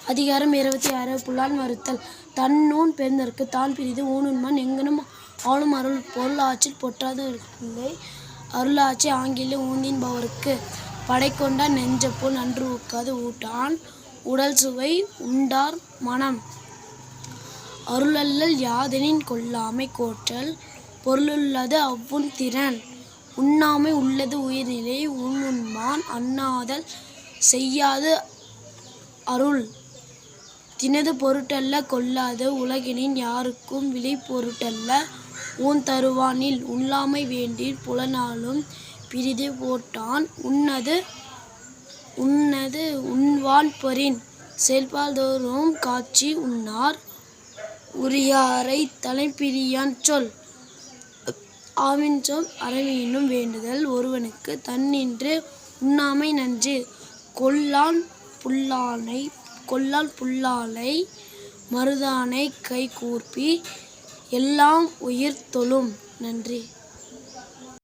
அதிகாரம் 26 புலால் மறுத்தல். தன்னூன் பெருந்தற்கு தான் பிரிது ஊனுண்மான் எங்கனும் ஆளும் அருள் பொருளாற்றில் பொற்றாது இல்லை அருளாற்றி ஆங்கிலே ஊந்தின் பவர்க்கு படைக்கொண்டான் நெஞ்சப்போல் நன்று ஊக்காது ஊட்டான் உடல் சுவை உண்டார் மனம். அருளல்லல் யாதெனின் கொல்லாமை கோற்றல் பொருளுள்ளது அவ்வுண் திறன். உண்ணாமை உள்ளது உயிர்நிலை உண்மான் அண்ணாதல் செய்யாது அருள். தினது பொருட்டல்ல கொல்லாது உலகினின் யார்க்கும் விலை பொருட்டல்ல ஊன் தருவான் இல். உள்ளாமை வேண்டின் புலனாலும் பிறிது போட்டான் உண்ணது உண்வான் பொறின். செயல்பால்தோறும் காட்சி உண்ணார் உரியாரைத் தலைப்பிரியான் சொல். ஆவின்சொல் அறவீனும் வேண்டுதல் ஒருவனுக்கு தன்னின்று உண்ணாமை நன்று. கொல்லான் புல்லாலை மருதானைக் கைகூப்பி எல்லாம் உயிர் தொழும். நன்றி.